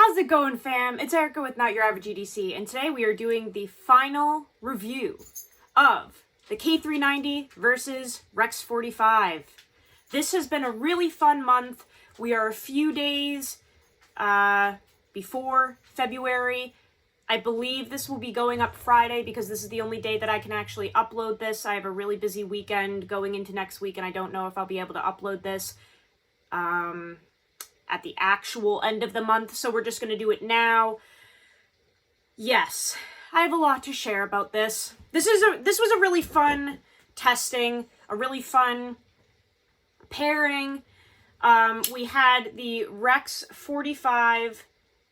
How's it going, fam? It's Erica with Not Your Average EDC, and today we are doing the final review of the K390 versus REX45. This has been a really fun month. We are a few days before February. I believe this will be going up Friday because this is the only day that I can actually upload this. I have a really busy weekend going into next week, and I don't know if I'll be able to upload this at the actual end of the month, so we're just going to do it now. Yes, I have a lot to share about this. This was a really fun testing, a really fun pairing. We had the REX45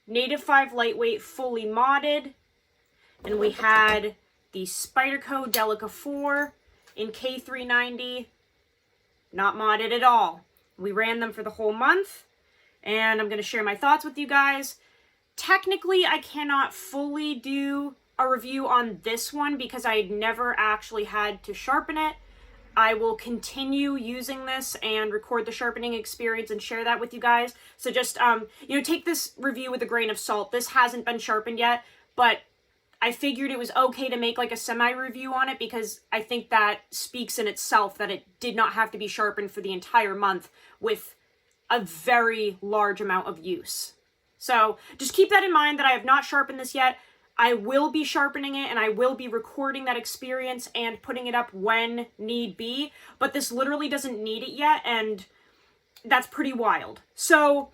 Native 5 Lightweight fully modded, and we had the Spyderco Delica 4 in K390 not modded at all. We ran them for the whole month, and I'm going to share my thoughts with you guys. Technically, I cannot fully do a review on this one because I had never actually had to sharpen it. I will continue using this and record the sharpening experience and share that with you guys. So just, take this review with a grain of salt. This hasn't been sharpened yet, but I figured it was okay to make like a semi-review on it because I think that speaks in itself that it did not have to be sharpened for the entire month with a very large amount of use. So just keep that in mind that I have not sharpened this yet. I will be sharpening it, and I will be recording that experience and putting it up when need be, but this literally doesn't need it yet, and that's pretty wild. So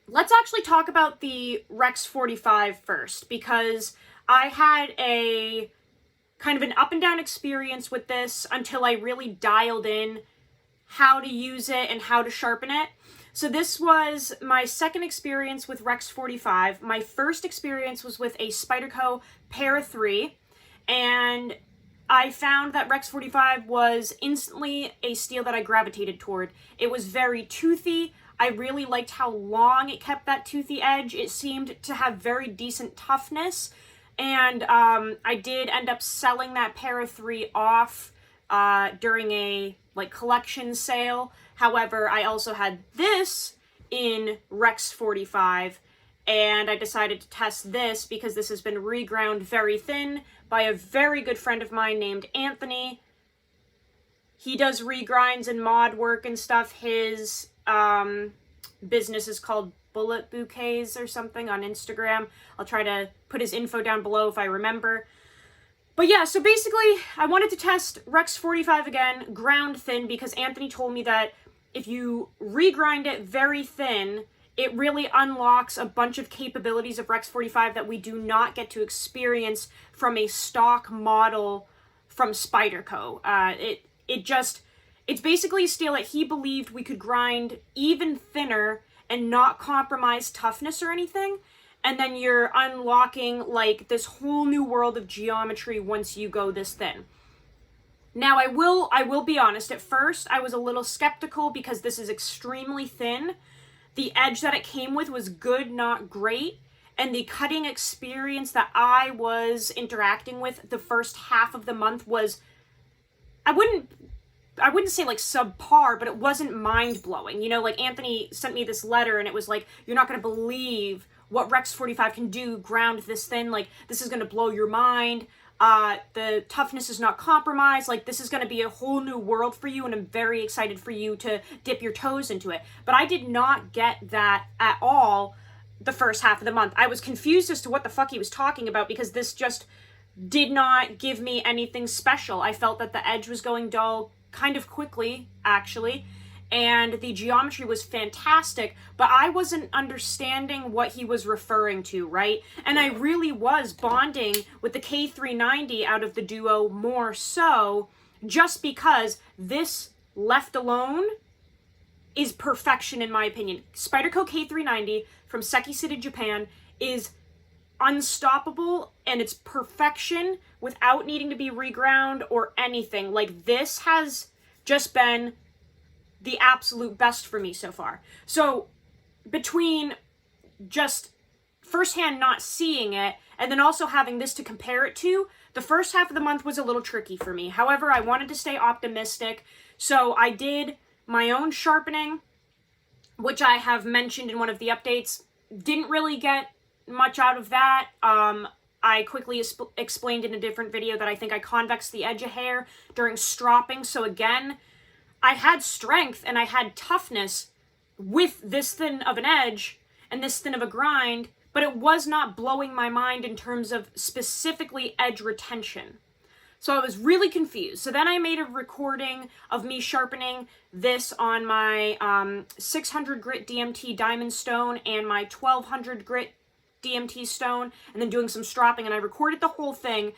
let's actually talk about the REX45 first, because I had a kind of an up and down experience with this until I really dialed in how to use it and how to sharpen it. So this was my second experience with REX45. My first experience was with a Spyderco Para 3, and I found that REX45 was instantly a steel that I gravitated toward. It was very toothy. I really liked how long it kept that toothy edge. It seemed to have very decent toughness, and I did end up selling that Para 3 off during a collection sale. However, I also had this in REX45, and I decided to test this because this has been reground very thin by a very good friend of mine named Anthony. He does regrinds and mod work and stuff. His business is called Bullet Bouquets or something on Instagram. I'll try to put his info down below if I remember. But yeah, so basically, I wanted to test REX45 again, ground thin, because Anthony told me that if you regrind it very thin, it really unlocks a bunch of capabilities of REX45 that we do not get to experience from a stock model from Spyderco. It's basically a steel that he believed we could grind even thinner and not compromise toughness or anything. And then you're unlocking like this whole new world of geometry once you go this thin. Now, I will be honest, at first I was a little skeptical because this is extremely thin. The edge that it came with was good, not great. And the cutting experience that I was interacting with the first half of the month was, I wouldn't say like subpar, but it wasn't mind-blowing. Like Anthony sent me this letter and it was like, you're not going to believe what REX45 can do ground this thin. Like, this is going to blow your mind. The toughness is not compromised. Like, this is going to be a whole new world for you, and I'm very excited for you to dip your toes into it. But I did not get that at all the first half of the month. I was confused as to what the fuck he was talking about because this just did not give me anything special. I felt that the edge was going dull kind of quickly, actually, and the geometry was fantastic, but I wasn't understanding what he was referring to, right? And I really was bonding with the K390 out of the duo more so, just because this left alone is perfection in my opinion. Spyderco K390 from Seki City, Japan is unstoppable, and it's perfection without needing to be reground or anything. Like, this has just been the absolute best for me so far. So between just firsthand not seeing it and then also having this to compare it to, the first half of the month was a little tricky for me. However, I wanted to stay optimistic, so I did my own sharpening, which I have mentioned in one of the updates. Didn't really get much out of that. I quickly explained in a different video that I think I convexed the edge a hair during stropping. So again, I had strength and I had toughness with this thin of an edge and this thin of a grind, but it was not blowing my mind in terms of specifically edge retention. So I was really confused. So then I made a recording of me sharpening this on my 600 grit DMT diamond stone and my 1200 grit DMT stone, and then doing some stropping, and I recorded the whole thing,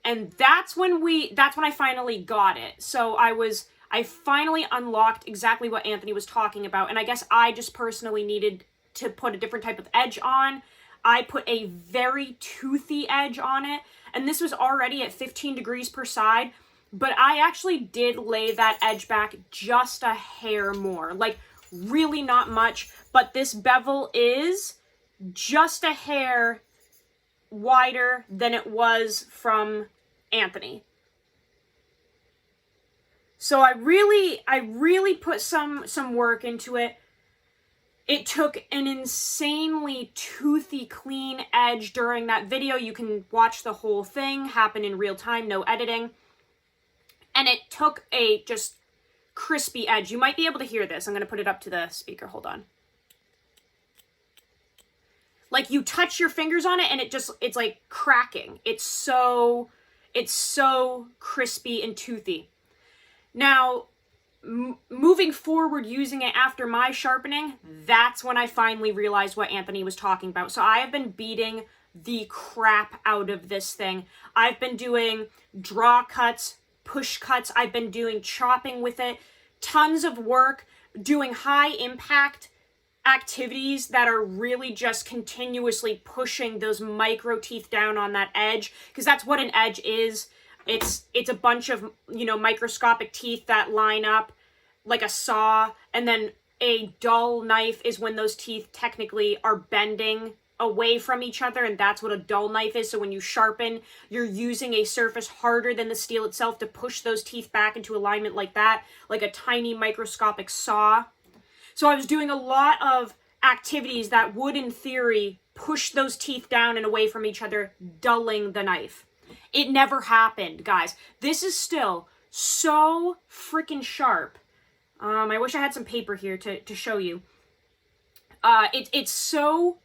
and that's when I finally got it. So I finally unlocked exactly what Anthony was talking about, and I guess I just personally needed to put a different type of edge on. I put a very toothy edge on it, and this was already at 15 degrees per side, but I actually did lay that edge back just a hair more, like really not much, but this bevel is just a hair wider than it was from Anthony. So I really put some work into it. It took an insanely toothy clean edge during that video. You can watch the whole thing happen in real time, no editing. And it took a just crispy edge. You might be able to hear this. I'm going to put it up to the speaker. Hold on. Like, you touch your fingers on it and it's like cracking. It's so crispy and toothy. Now, moving forward using it after my sharpening, that's when I finally realized what Anthony was talking about. So I have been beating the crap out of this thing. I've been doing draw cuts, push cuts. I've been doing chopping with it, tons of work, doing high impact activities that are really just continuously pushing those micro teeth down on that edge, because that's what an edge is. It's a bunch of, microscopic teeth that line up like a saw, and then a dull knife is when those teeth technically are bending away from each other, and that's what a dull knife is. So when you sharpen, you're using a surface harder than the steel itself to push those teeth back into alignment like that, like a tiny microscopic saw. So I was doing a lot of activities that would, in theory, push those teeth down and away from each other, dulling the knife. It never happened, guys. This is still so freaking sharp. I wish I had some paper here to show you. It's so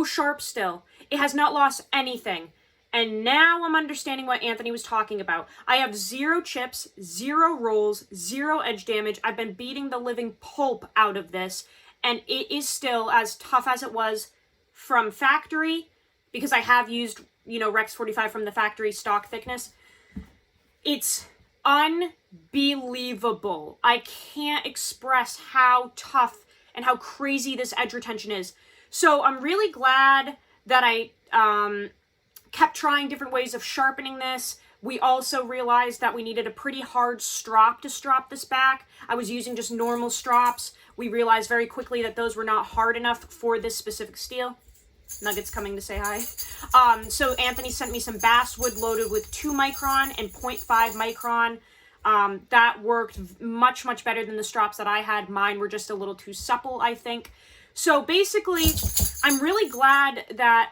sharp still. It has not lost anything. And now I'm understanding what Anthony was talking about. I have 0 chips, 0 rolls, 0 edge damage. I've been beating the living pulp out of this, and it is still as tough as it was from factory, because I have used, REX45 from the factory stock thickness. It's unbelievable. I can't express how tough and how crazy this edge retention is. So I'm really glad that I kept trying different ways of sharpening this. We also realized that we needed a pretty hard strop to strop this back. I was using just normal strops. We realized very quickly that those were not hard enough for this specific steel. Nugget's coming to say hi. So Anthony sent me some basswood loaded with 2 micron and 0.5 micron. That worked much, much better than the strops that I had. Mine were just a little too supple, I think. So basically, I'm really glad that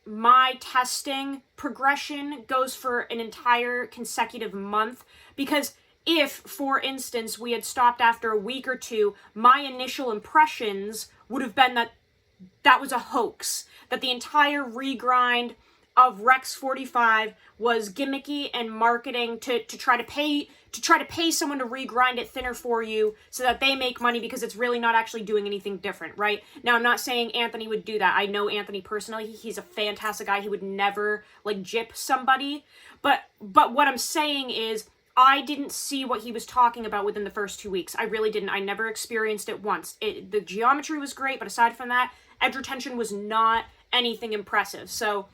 my testing progression goes for an entire consecutive month, because if, for instance, we had stopped after a week or two, my initial impressions would have been that that was a hoax, that the entire regrind of REX45 was gimmicky and marketing to try to pay someone to regrind it thinner for you so that they make money, because it's really not actually doing anything different, right? Now, I'm not saying Anthony would do that. I know Anthony personally. He's a fantastic guy. He would never jip somebody. But what I'm saying is, I didn't see what he was talking about within the first 2 weeks. I really didn't. I never experienced it once. The geometry was great, but aside from that, edge retention was not anything impressive. So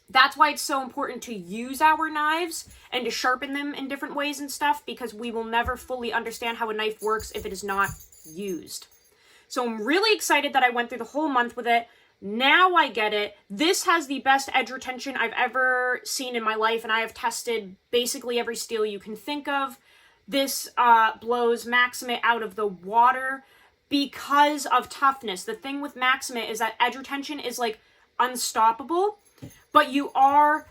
that's why it's so important to use our knives and to sharpen them in different ways and stuff, because we will never fully understand how a knife works if it is not used. So I'm really excited that I went through the whole month with it. Now I get it. This has the best edge retention I've ever seen in my life, and I have tested basically every steel you can think of. This blows Maximate out of the water, because of toughness. The thing with Maximate is that edge retention is like unstoppable, but you are,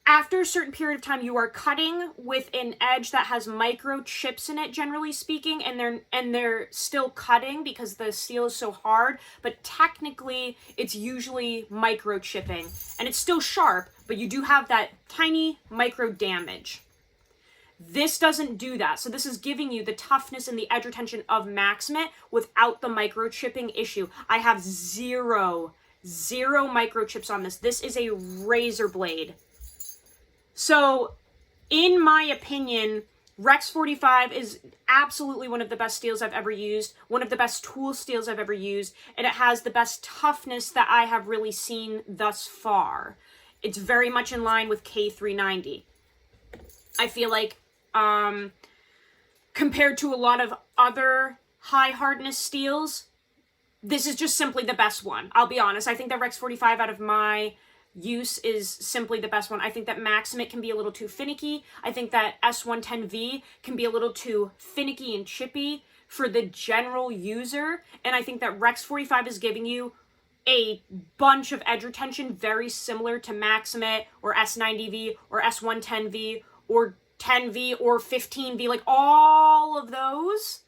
after a certain period of time, you are cutting with an edge that has microchips in it, generally speaking, and they're still cutting because the steel is so hard, but technically it's usually microchipping, and it's still sharp, but you do have that tiny micro damage. This doesn't do that, so this is giving you the toughness and the edge retention of Maximate without the microchipping issue. I have zero microchips on this. This is a razor blade. So, in my opinion, REX45 is absolutely one of the best steels I've ever used, one of the best tool steels I've ever used, and it has the best toughness that I have really seen thus far. It's very much in line with K390. I feel like, compared to a lot of other high hardness steels, this is just simply the best one. I'll be honest. I think that REX45 out of my use is simply the best one. I think that Maximate can be a little too finicky. I think that S110V can be a little too finicky and chippy for the general user. And I think that REX45 is giving you a bunch of edge retention very similar to Maximate or S90V or S110V or 10V or 15V, like all of those.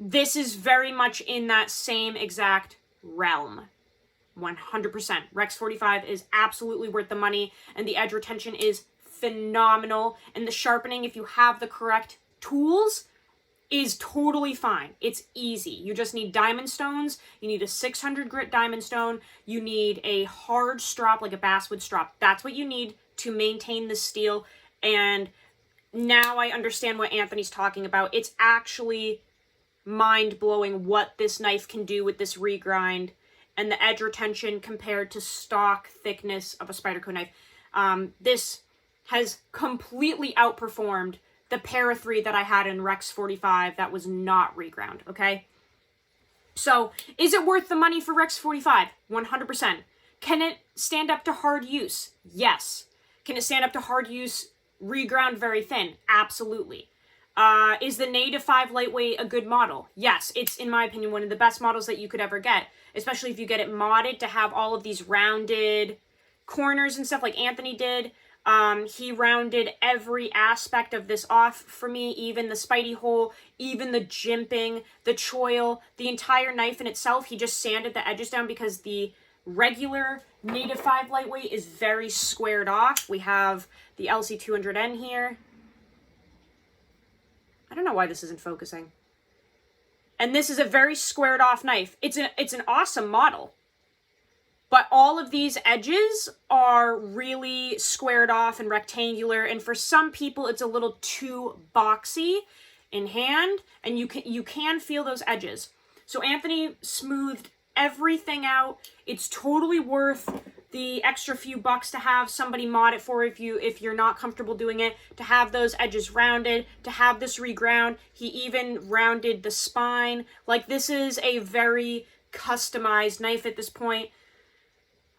This is very much in that same exact realm. 100%. REX45 is absolutely worth the money, and the edge retention is phenomenal, and the sharpening, if you have the correct tools, is totally fine. It's easy. You just need diamond stones. You need a 600 grit diamond stone. You need a hard strop, like a basswood strop. That's what you need to maintain the steel, and now I understand what Anthony's talking about. It's actually mind-blowing what this knife can do with this regrind and the edge retention compared to stock thickness of a Spyderco knife. This has completely outperformed the Para 3 that I had in REX45 that was not reground, okay? So, is it worth the money for REX45? 100%. Can it stand up to hard use? Yes. Can it stand up to hard use reground very thin? Absolutely. Is the Native 5 lightweight a good model? Yes, it's, in my opinion, one of the best models that you could ever get, especially if you get it modded to have all of these rounded corners and stuff like Anthony did. He rounded every aspect of this off for me, even the Spidey hole, even the jimping, the choil, the entire knife in itself. He just sanded the edges down because the regular Native 5 lightweight is very squared off. We have the LC200N here. I don't know why this isn't focusing. And this is a very squared off knife. It's an awesome model. But all of these edges are really squared off and rectangular, and for some people it's a little too boxy in hand, and you can feel those edges. So Anthony smoothed everything out. It's totally worth the extra few bucks to have somebody mod it for if you're not comfortable doing it, to have those edges rounded, to have this reground. He even rounded the spine. Like, this is a very customized knife at this point.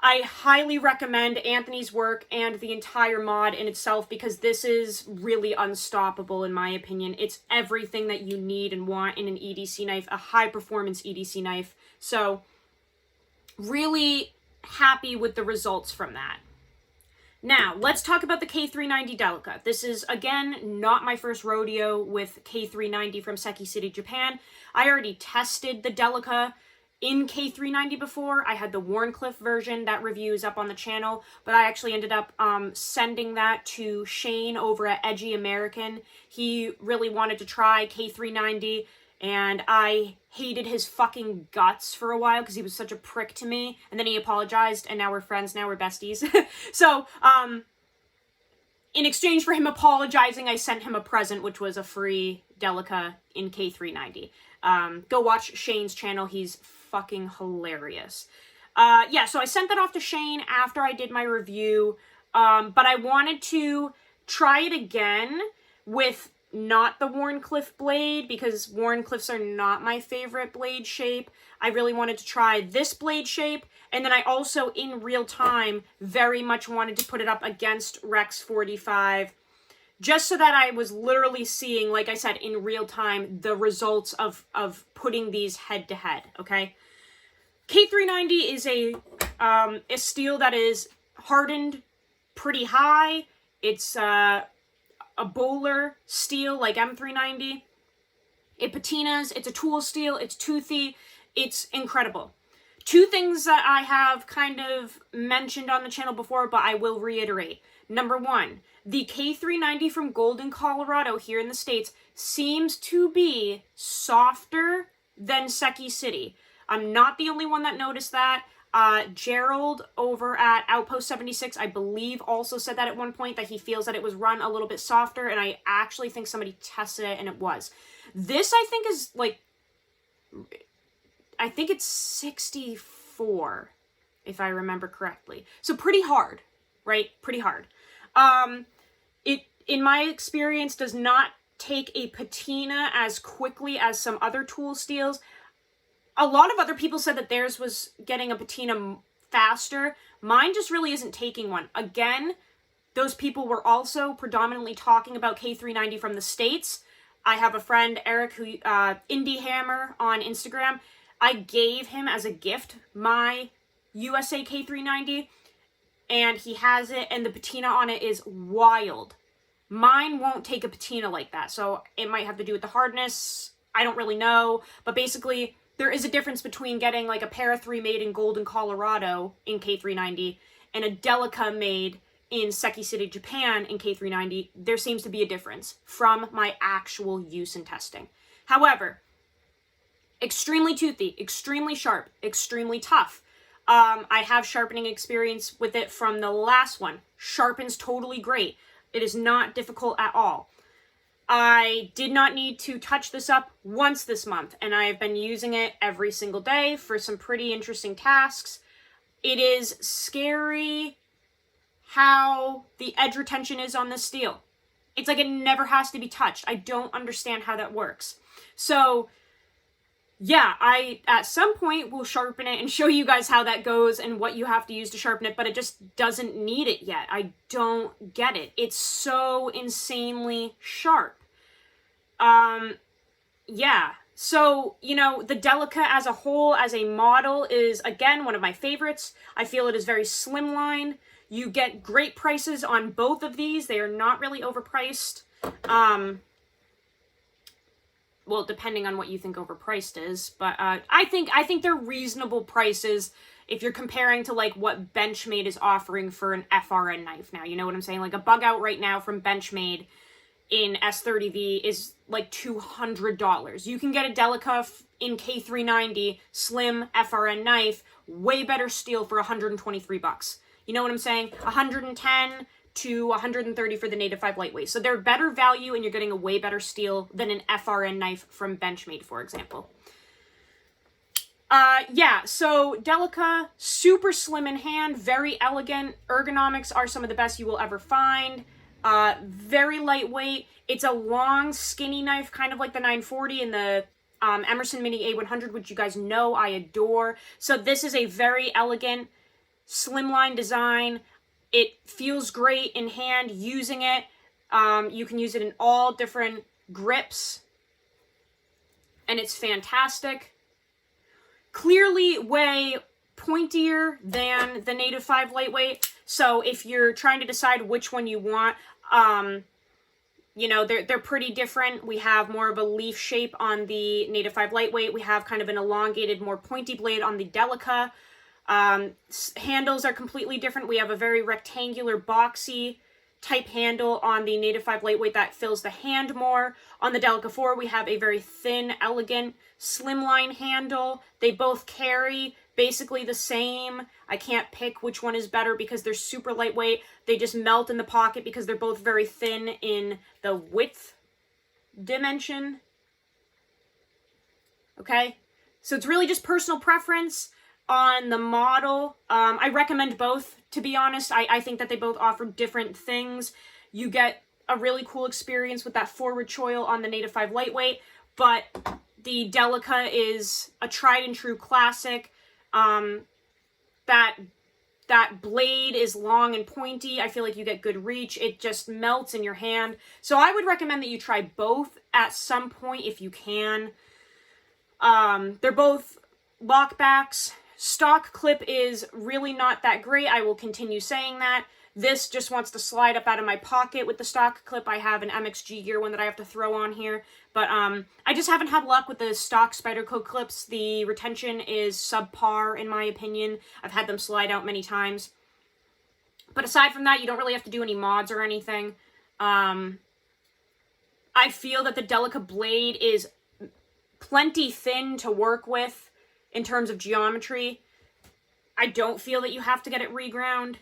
I highly recommend Anthony's work and the entire mod in itself because this is really unstoppable in my opinion. It's everything that you need and want in an EDC knife, a high performance EDC knife. So really happy with the results from that. Now, let's talk about the K390 Delica. This is, again, not my first rodeo with K390 from Seki City, Japan. I already tested the Delica in K390 before. I had the Wharncliffe version. That review is up on the channel, but I actually ended up sending that to Shane over at Edgy American. He really wanted to try K390, and I hated his fucking guts for a while because he was such a prick to me. And then he apologized, and now we're friends. Now we're besties. So, in exchange for him apologizing, I sent him a present, which was a free Delica in K390. Go watch Shane's channel. He's fucking hilarious. Yeah, so I sent that off to Shane after I did my review. But I wanted to try it again with not the Wharncliffe blade, because Wharncliffes are not my favorite blade shape. I really wanted to try this blade shape, and then I also, in real time, very much wanted to put it up against REX45 just so that I was literally seeing, like I said, in real time, the results of putting these head to head, okay? K390 is a steel that is hardened pretty high. It's a bowler steel like M390. It patinas, it's a tool steel, it's toothy, it's incredible. Two things that I have kind of mentioned on the channel before, but I will reiterate. Number one, the K390 from Golden, Colorado here in the States seems to be softer than Seki City. I'm not the only one that noticed that. Gerald over at Outpost 76, I believe, also said that at one point, that he feels that it was run a little bit softer, and I actually think somebody tested it and it was. This, I think, is like, I think it's 64, if I remember correctly. So pretty hard, right? Pretty hard. It, in my experience, does not take a patina as quickly as some other tool steels. A lot of other people said that theirs was getting a patina faster. Mine just really isn't taking one. Again, those people were also predominantly talking about K390 from the States. I have a friend, Eric, who Indie Hammer on Instagram. I gave him as a gift my USA K390, and he has it, and the patina on it is wild. Mine won't take a patina like that, so it might have to do with the hardness. I don't really know, but basically, there is a difference between getting like a Para 3 made in Golden, Colorado in K390 and a Delica made in Seki City, Japan in K390. There seems to be a difference from my actual use and testing. However, extremely toothy, extremely sharp, extremely tough. I have sharpening experience with it from the last one. Sharpens totally great. It is not difficult at all. I did not need to touch this up once this month, and I have been using it every single day for some pretty interesting tasks. It is scary how the edge retention is on this steel. It's like it never has to be touched. I don't understand how that works. So, yeah, I, at some point, will sharpen it and show you guys how that goes and what you have to use to sharpen it, but it just doesn't need it yet. I don't get it. It's so insanely sharp. Yeah. So, you know, the Delica as a whole, as a model, is, again, one of my favorites. I feel it is very slimline. You get great prices on both of these. They are not really overpriced. Well, depending on what you think overpriced is, but I think they're reasonable prices if you're comparing to like what Benchmade is offering for an FRN knife now. You know what I'm saying? Like a bug out right now from Benchmade in S30V is like $200. You can get a Delica in K390 slim FRN knife, way better steel for $123. You know what I'm saying? 110 to 130 for the Native 5 lightweight. So they're better value and you're getting a way better steel than an FRN knife from Benchmade, for example. Yeah, so Delica, super slim in hand, very elegant. Ergonomics are some of the best you will ever find. Very lightweight. It's a long, skinny knife, kind of like the 940 and the Emerson Mini A100, which you guys know I adore. So this is a very elegant, slimline design. It feels great in hand using it. You can use it in all different grips, and it's fantastic. Clearly way pointier than the Native 5 lightweight. So if you're trying to decide which one you want, you know, they're pretty different. We have more of a leaf shape on the Native 5 lightweight. We have kind of an elongated, more pointy blade on the Delica. Handles are completely different. We have a very rectangular, boxy type handle on the Native 5 lightweight that fills the hand more. On the Delica 4, we have a very thin, elegant, slimline handle. They both carry basically the same. I can't pick which one is better because they're super lightweight. They just melt in the pocket because they're both very thin in the width dimension. Okay? So it's really just personal preference on the model. I recommend both, to be honest. I think that they both offer different things. You get a really cool experience with that forward choil on the Native 5 lightweight, but the Delica is a tried and true classic that that blade is long and pointy. I feel like you get good reach. It just melts in your hand. So I would recommend that you try both at some point if you can. They're both lockbacks. Stock clip is really not that great. I will continue saying that. This just wants to slide up out of my pocket with the stock clip. I have an MXG gear one that I have to throw on here. But I just haven't had luck with the stock Spyderco clips. The retention is subpar in my opinion. I've had them slide out many times. But aside from that, you don't really have to do any mods or anything. I feel that the Delica blade is plenty thin to work with in terms of geometry. I don't feel that you have to get it reground.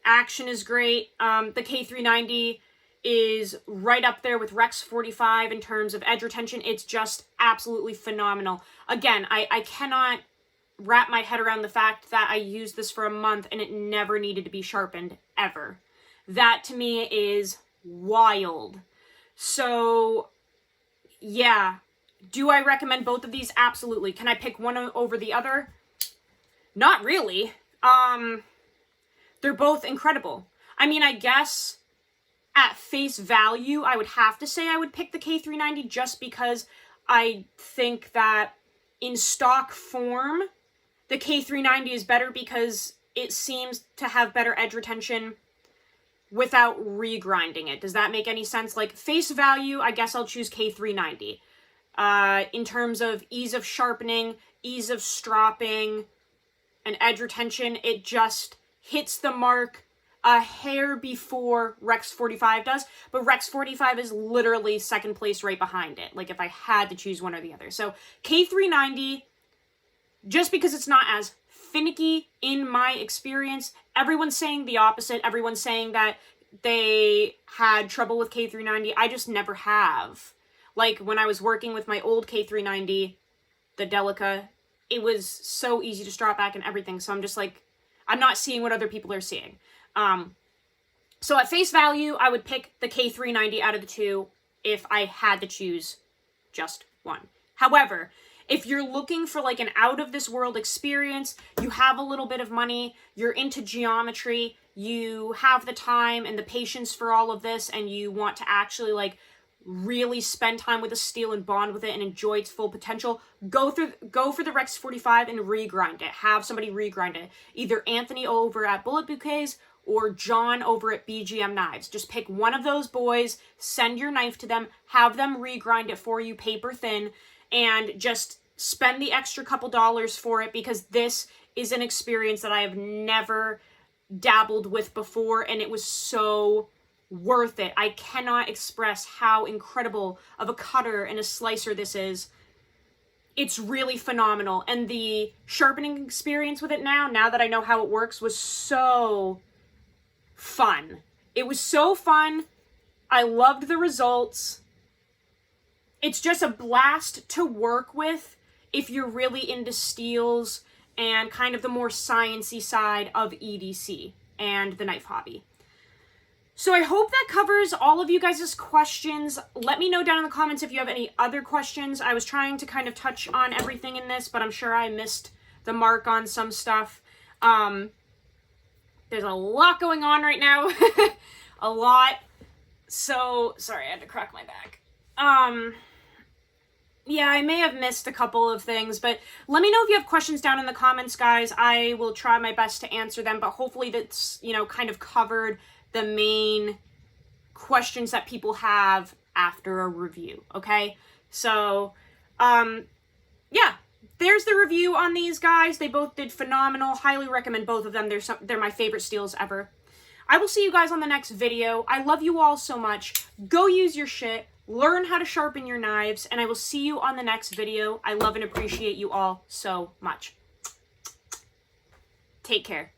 Action is great. The K390 is right up there with REX45 in terms of edge retention. It's just absolutely phenomenal. Again, I cannot wrap my head around the fact that I used this for a month and it never needed to be sharpened, ever. That to me is wild. So, yeah. Do I recommend both of these? Absolutely. Can I pick one over the other? Not really. They're both incredible. I mean, I guess at face value, I would have to say I would pick the K390 just because I think that in stock form, the K390 is better because it seems to have better edge retention without regrinding it. Does that make any sense? Like, face value, I guess I'll choose K390. In terms of ease of sharpening, ease of stropping, and edge retention, it just hits the mark a hair before REX45 does, but REX45 is literally second place right behind it, like if I had to choose one or the other. So K390, just because it's not as finicky in my experience, everyone's saying the opposite. Everyone's saying that they had trouble with K390. I just never have. Like when I was working with my old K390, the Delica, it was so easy to strap back and everything. So I'm just like, I'm not seeing what other people are seeing. So at face value, I would pick the K390 out of the two if I had to choose just one. However, if you're looking for like an out of this world experience, you have a little bit of money, you're into geometry, you have the time and the patience for all of this, and you want to actually like really spend time with the steel and bond with it and enjoy its full potential, go for the REX45 and regrind it. Have somebody regrind it. Either Anthony over at Bullet Bouquets or John over at BGM Knives. Just pick one of those boys, send your knife to them, have them regrind it for you paper thin, and just spend the extra couple dollars for it, because this is an experience that I have never dabbled with before, and it was so worth it. I cannot express how incredible of a cutter and a slicer this is. It's really phenomenal. And the sharpening experience with it now that I know how it works, was so fun. It was so fun. I loved the results. It's just a blast to work with if you're really into steels and kind of the more sciencey side of EDC and the knife hobby. So I hope that covers all of you guys' questions. Let me know down in the comments if you have any other questions. I was trying to kind of touch on everything in this, but I'm sure I missed the mark on some stuff. There's a lot going on right now. A lot. So, sorry, I had to crack my back. Yeah, I may have missed a couple of things, but let me know if you have questions down in the comments, guys. I will try my best to answer them, but hopefully that's, you know, kind of covered the main questions that people have after a review, okay? So, yeah, there's the review on these guys. They both did phenomenal. Highly recommend both of them. They're my favorite steels ever. I will see you guys on the next video. I love you all so much. Go use your shit. Learn how to sharpen your knives, and I will see you on the next video. I love and appreciate you all so much. Take care.